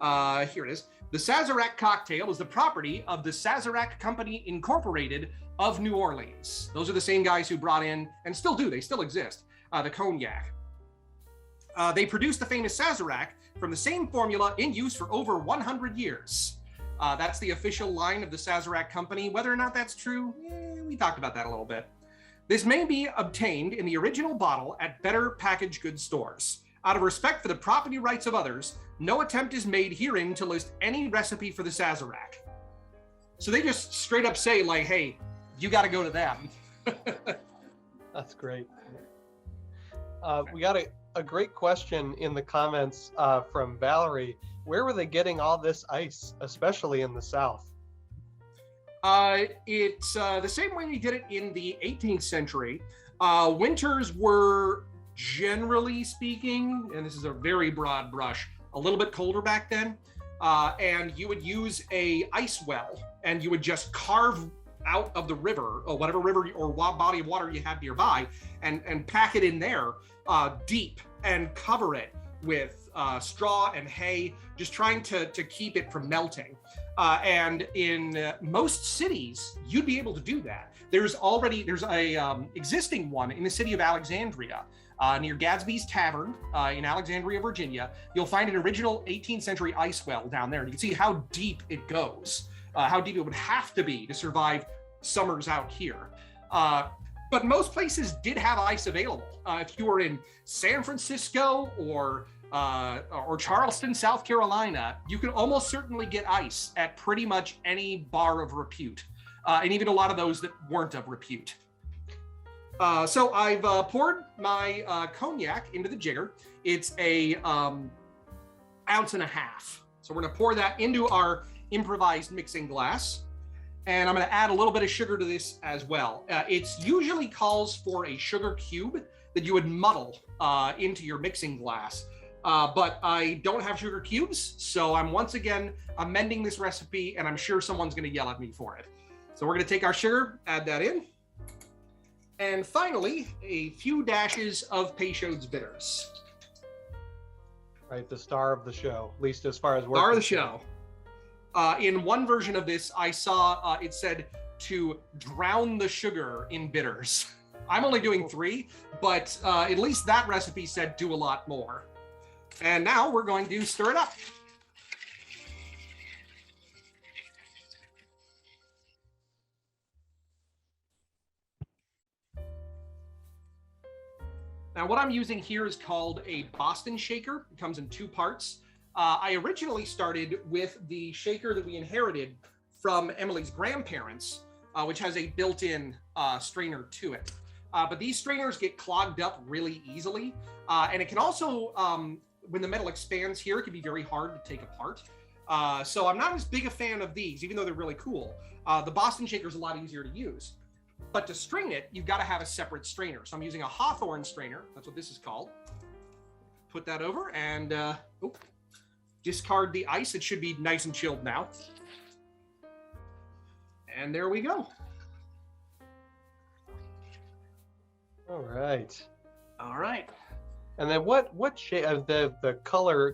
Speaker 2: Here it is. The Sazerac cocktail is the property of the Sazerac Company Incorporated of New Orleans. Those are the same guys who brought in, and still do, they still exist, the cognac. They produced the famous Sazerac from the same formula in use for over 100 years. That's the official line of the Sazerac Company. Whether or not that's true, we talked about that a little bit. This may be obtained in the original bottle at better packaged goods stores. Out of respect for the property rights of others, no attempt is made herein to list any recipe for the Sazerac. So they just straight up say, like, hey, you got to go to them.
Speaker 1: That's great. We got a great question in the comments from Valerie. Where were they getting all this ice, especially in the South?
Speaker 2: It's the same way they did it in the 18th century. Winters were, generally speaking, and this is a very broad brush, a little bit colder back then. And you would use a ice well, and you would just carve out of the river, or whatever river or body of water you have nearby, and pack it in there deep and cover it with straw and hay, just trying to keep it from melting. And in most cities, you'd be able to do that. There's a existing one in the city of Alexandria, near Gadsby's Tavern in Alexandria, Virginia. You'll find an original 18th century ice well down there. And you can see how deep it goes, how deep it would have to be to survive summers out here. But most places did have ice available. If you were in San Francisco or Charleston, South Carolina, you could almost certainly get ice at pretty much any bar of repute, and even a lot of those that weren't of repute. So I've poured my cognac into the jigger. It's a ounce and a half. So we're gonna pour that into our improvised mixing glass. And I'm gonna add a little bit of sugar to this as well. It's usually calls for a sugar cube that you would muddle into your mixing glass. But I don't have sugar cubes, so I'm once again amending this recipe, and I'm sure someone's gonna yell at me for it. So we're gonna take our sugar, add that in. And finally, a few dashes of Peychaud's bitters.
Speaker 1: Right, the star of the show, at least as far as we're
Speaker 2: Star of the
Speaker 1: concerned.
Speaker 2: show. In one version of this, I saw it said to drown the sugar in bitters. I'm only doing 3, but at least that recipe said do a lot more. And now we're going to stir it up. Now what I'm using here is called a Boston shaker. It comes in 2 parts. I originally started with the shaker that we inherited from Emily's grandparents, which has a built-in strainer to it. But these strainers get clogged up really easily. And it can also, when the metal expands here, it can be very hard to take apart. So I'm not as big a fan of these, even though they're really cool. The Boston shaker is a lot easier to use. But to strain it, you've got to have a separate strainer. So I'm using a Hawthorne strainer. That's what this is called. Put that over and discard the ice. It should be nice and chilled now. And there we go.
Speaker 1: All right.
Speaker 2: All right.
Speaker 1: And then what shade the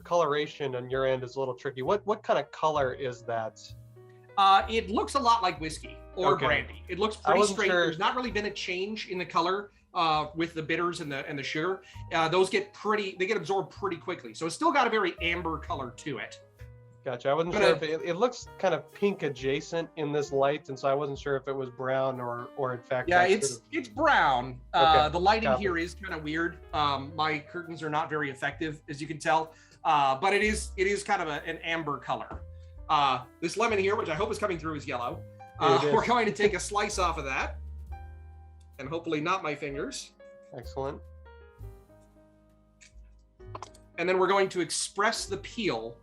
Speaker 1: coloration on your end is a little tricky. What kind of color is that?
Speaker 2: It looks a lot like whiskey or brandy. It looks pretty straight. Sure. There's not really been a change in the color with the bitters and the sugar. Those get absorbed pretty quickly. So it's still got a very amber color to it.
Speaker 1: Gotcha. I wasn't sure if it looks kind of pink adjacent in this light, and so I wasn't sure if it was brown or in fact.
Speaker 2: Yeah, it's brown. Okay. The lighting here is kind of weird. My curtains are not very effective, as you can tell, but it is kind of an amber color. This lemon here, which I hope is coming through, is yellow. We're going to take a slice off of that, and hopefully not my fingers.
Speaker 1: Excellent.
Speaker 2: And then we're going to express the peel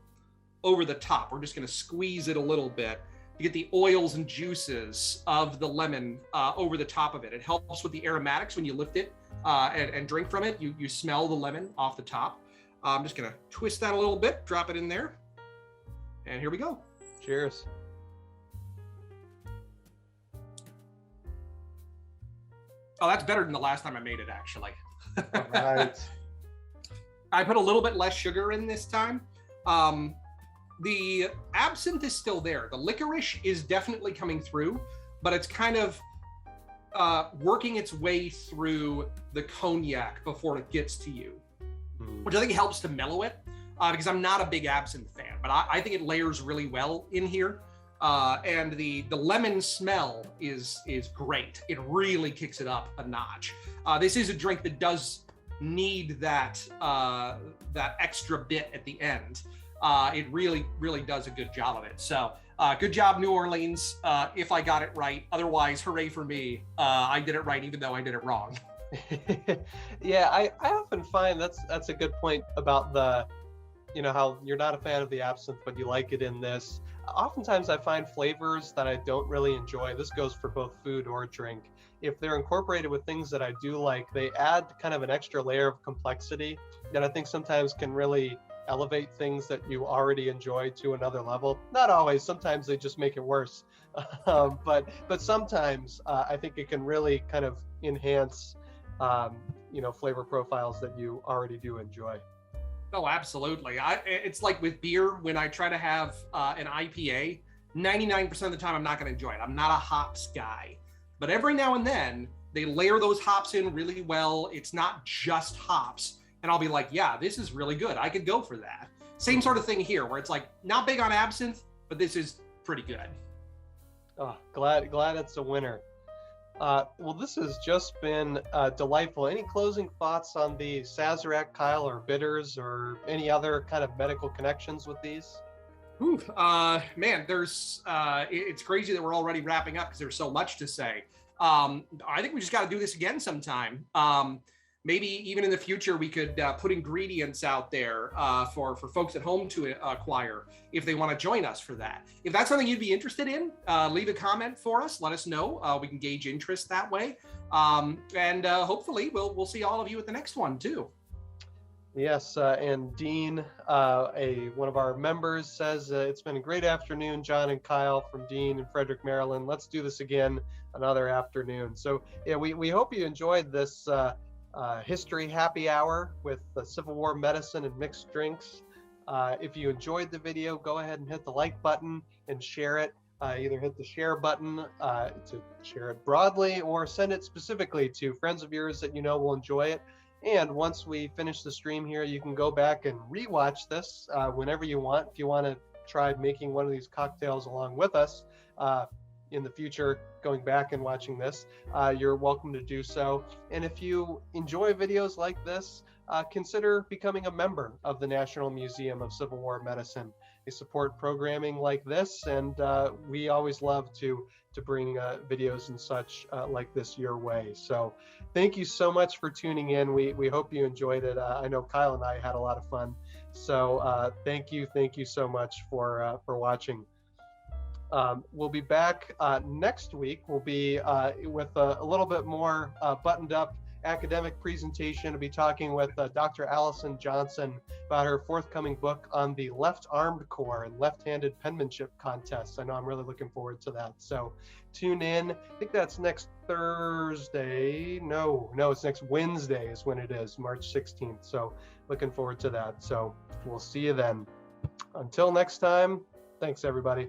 Speaker 2: over the top. We're just going to squeeze it a little bit to get the oils and juices of the lemon over the top of it. It helps with the aromatics when you lift it and drink from it. You smell the lemon off the top. I'm just going to twist that a little bit, drop it in there. And here we go.
Speaker 1: Cheers.
Speaker 2: Oh, that's better than the last time I made it, actually.
Speaker 1: All right.
Speaker 2: I put a little bit less sugar in this time. The absinthe is still there. The licorice is definitely coming through, but it's kind of working its way through the cognac before it gets to you, which I think helps to mellow it, because I'm not a big absinthe fan, but I think it layers really well in here. And the lemon smell is great. It really kicks it up a notch. This is a drink that does need that extra bit at the end. It really does a good job of it. So good job, New Orleans, if I got it right. Otherwise, hooray for me. I did it right, even though I did it wrong.
Speaker 1: Yeah, I often find that's a good point about the, how you're not a fan of the absinthe, but you like it in this. Oftentimes I find flavors that I don't really enjoy. This goes for both food or drink. If they're incorporated with things that I do like, they add kind of an extra layer of complexity that I think sometimes can really elevate things that you already enjoy to another level. Not always, sometimes they just make it worse. But sometimes I think it can really kind of enhance, flavor profiles that you already do enjoy.
Speaker 2: Oh, absolutely. It's like with beer, when I try to have an IPA, 99% of the time I'm not going to enjoy it. I'm not a hops guy. But every now and then, they layer those hops in really well. It's not just hops. And I'll be like, yeah, this is really good. I could go for that. Same sort of thing here, where it's like, not big on absinthe, but this is pretty good.
Speaker 1: Oh, glad it's a winner. Well, this has just been delightful. Any closing thoughts on the Sazerac, Kyle, or bitters, or any other kind of medical connections with these?
Speaker 2: Man, it's crazy that we're already wrapping up because there's so much to say. I think we just got to do this again sometime. Maybe even in the future, we could put ingredients out there for folks at home to acquire if they want to join us for that. If that's something you'd be interested in, leave a comment for us. Let us know. We can gauge interest that way. And hopefully we'll see all of you at the next one too.
Speaker 1: Yes, and Dean, one of our members, says it's been a great afternoon, John and Kyle from Dean and Frederick, Maryland. Let's do this again another afternoon. So yeah, we hope you enjoyed this history happy hour with Civil War medicine and mixed drinks. If you enjoyed the video, go ahead and hit the like button and share it. Either hit the share button to share it broadly, or send it specifically to friends of yours that you know will enjoy it. And once we finish the stream here, you can go back and rewatch this whenever you want. If you want to try making one of these cocktails along with us in the future, going back and watching this, you're welcome to do so. And if you enjoy videos like this, consider becoming a member of the National Museum of Civil War Medicine. They support programming like this, and we always love to bring videos and such like this your way. So thank you so much for tuning in. We hope you enjoyed it. I know Kyle and I had a lot of fun. So thank you so much for watching. We'll be back next week. We'll be with a little bit more buttoned up academic presentation. We'll be talking with Dr. Allison Johnson about her forthcoming book on the Left Armed Corps and left-handed penmanship contests. I know I'm really looking forward to that. So tune in. I think that's next Thursday. No, it's next Wednesday is when it is, March 16th. So looking forward to that. So we'll see you then. Until next time, thanks everybody.